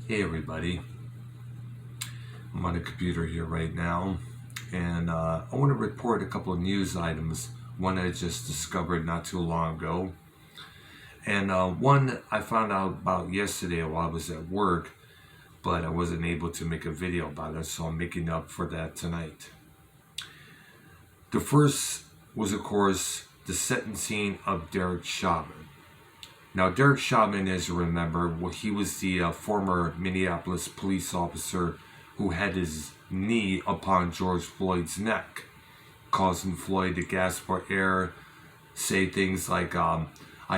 Hey everybody, I'm on the computer here right now, and I want to report a couple of news items. One I just discovered not too long ago, and one I found out about yesterday while I was at work, but I wasn't able to make a video about it, so I'm making up for that tonight. The first was, of course, the sentencing of Derek Chauvin. Now, Derek Chauvin, as you remember, he was the former Minneapolis police officer who had his knee upon George Floyd's neck, causing Floyd to gasp for air, say things like, I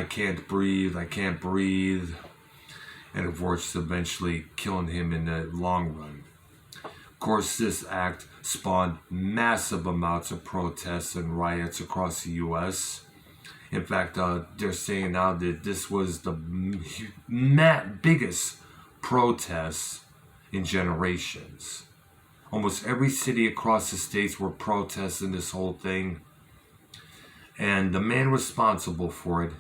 can't breathe, and of course, eventually killing him in the long run. Of course, this act spawned massive amounts of protests and riots across the U.S. In fact, they're saying now that this was the biggest protest in generations. Almost every city across the states were protesting this whole thing. And the man responsible for it,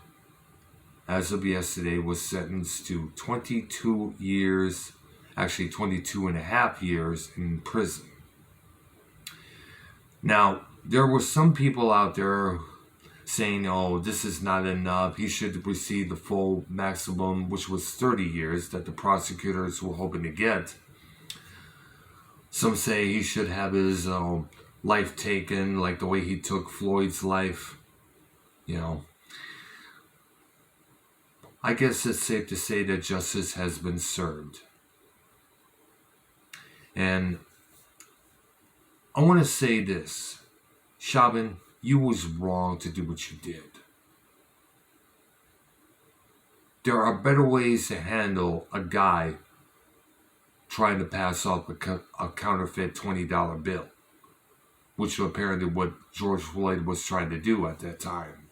as of yesterday, was sentenced to 22 years, actually 22 and a half years in prison. Now, there were some people out there saying, oh, this is not enough. He should receive the full maximum, which was 30 years that the prosecutors were hoping to get. Some say he should have his life taken, like the way he took Floyd's life. I guess it's safe to say that justice has been served. And I want to say this. Chauvin, you was wrong to do what you did. There are better ways to handle a guy trying to pass off a counterfeit $20 bill, which was apparently what George Floyd was trying to do at that time.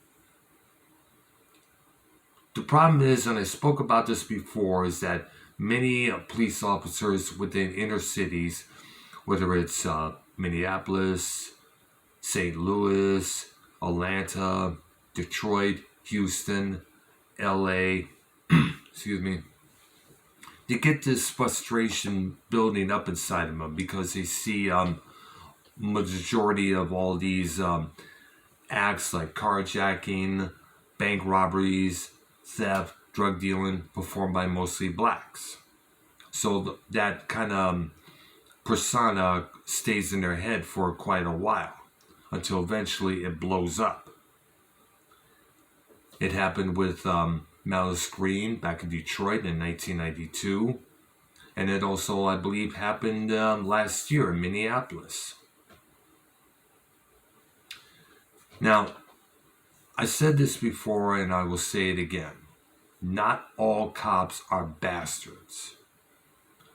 The problem is, and I spoke about this before, is that many police officers within inner cities, whether it's Minneapolis, St. Louis, Atlanta, Detroit, Houston, LA, excuse me, they get this frustration building up inside of them because they see majority of all these acts like carjacking, bank robberies, theft, drug dealing performed by mostly blacks. So that kind of persona stays in their head for quite a while until eventually it blows up. It happened with Marilyn back in Detroit in 1992. And it also, I believe, happened last year in Minneapolis. Now, I said this before and I will say it again. Not all cops are bastards.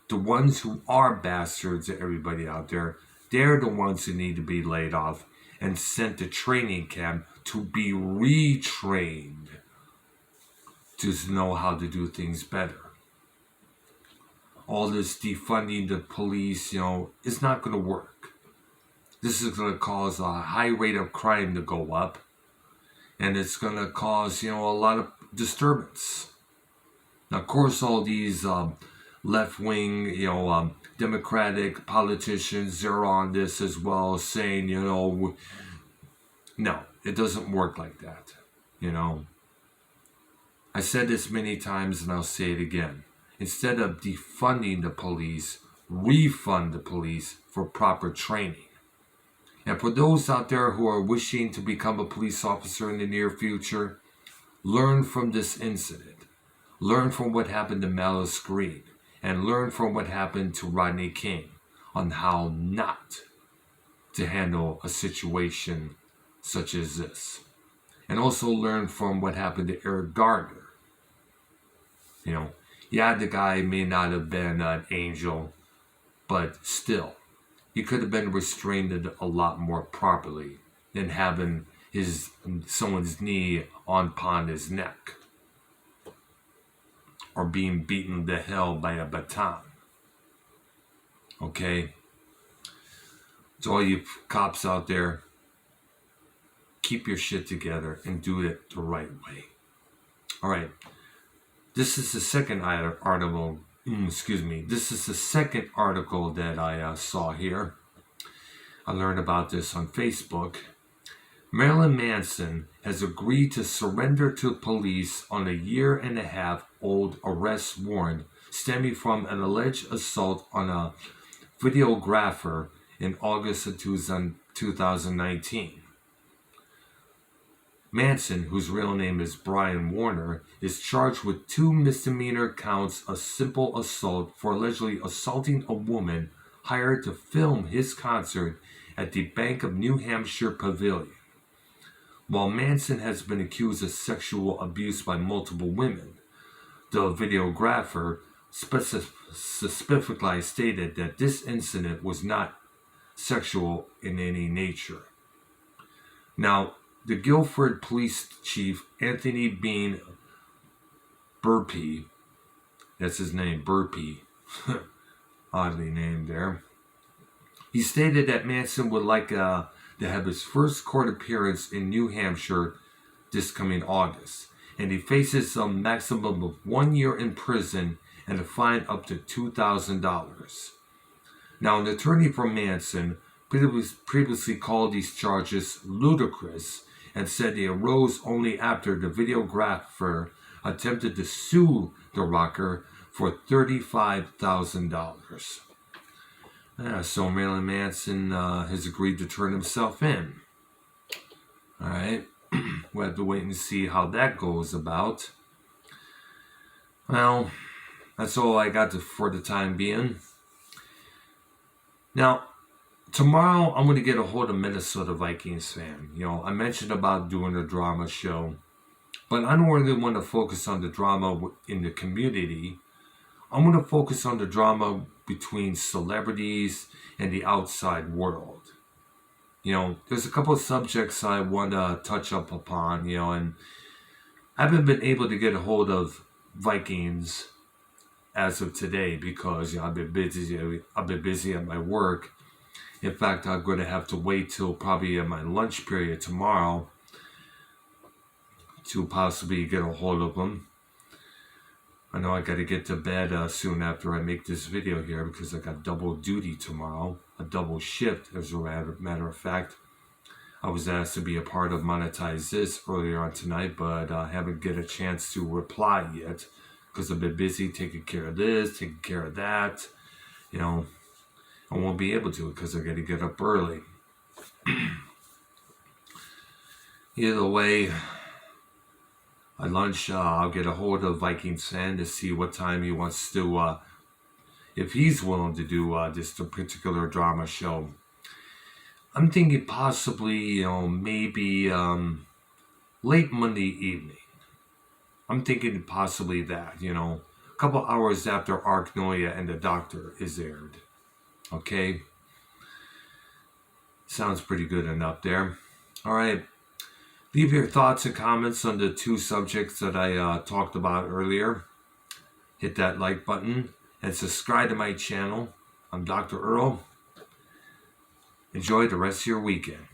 The ones who are bastards, everybody out there, they're the ones who need to be laid off and sent to training camp to be retrained to know how to do things better. All this defunding the police, it's not going to work. This is going to cause a high rate of crime to go up, and it's going to cause, a lot of disturbance. Now, of course, all these left-wing, Democratic politicians, they're on this as well, saying, no, it doesn't work like that, I said this many times and I'll say it again. Instead of defunding the police, refund the police for proper training. And for those out there who are wishing to become a police officer in the near future, learn from this incident. Learn from what happened to Marilyn, and learn from what happened to Rodney King on how not to handle a situation such as this. And also learn from what happened to Eric Gardner. The guy may not have been an angel, but still, he could have been restrained a lot more properly than having someone's knee upon his neck or being beaten to hell by a baton. Okay? So all you cops out there, keep your shit together and do it the right way. All right. This is the second article excuse me. This is the second article that I saw here. I learned about this on Facebook. Marilyn Manson has agreed to surrender to police on a 1.5-year-old arrest warrant stemming from an alleged assault on a videographer in August of 2019. Manson, whose real name is Brian Warner, is charged with 2 misdemeanor counts of simple assault for allegedly assaulting a woman hired to film his concert at the Bank of New Hampshire Pavilion. While Manson has been accused of sexual abuse by multiple women, the videographer specifically stated that this incident was not sexual in any nature. Now, the Guilford Police Chief Anthony Bean Burpee, that's his name, Burpee, oddly named there, he stated that Manson would like to have his first court appearance in New Hampshire this coming August, and he faces a maximum of 1 year in prison and a fine up to $2,000. Now, an attorney for Manson previously called these charges ludicrous and said they arose only after the videographer attempted to sue the rocker for $35,000. So Marilyn Manson has agreed to turn himself in. Alright, we'll have to wait and see how that goes about. Well, that's all I got for the time being. Now, tomorrow I'm going to get a hold of Minnesota Vikings fan. I mentioned about doing a drama show, but I don't really want to focus on the drama in the community. I'm going to focus on the drama between celebrities and the outside world. There's a couple of subjects I want to touch up upon, and I haven't been able to get a hold of Vikings as of today because I've been busy at my work. In fact, I'm going to have to wait till probably at my lunch period tomorrow to possibly get a hold of them. I know I got to get to bed soon after I make this video here because I got double duty tomorrow, a double shift as a matter of fact. I was asked to be a part of Monetize This earlier on tonight, but I haven't get a chance to reply yet because I've been busy taking care of this, taking care of that. I won't be able to because I got to get up early. Either way, at lunch, I'll get a hold of Vikings fan to see what time he wants to, if he's willing to do this particular drama show. I'm thinking possibly, maybe late Monday evening. I'm thinking possibly that, a couple hours after Arknoia and the Doctor is aired. Okay? Sounds pretty good enough there. All right. Leave your thoughts and comments on the 2 subjects that I talked about earlier. Hit that like button and subscribe to my channel. I'm Dr. Earl. Enjoy the rest of your weekend.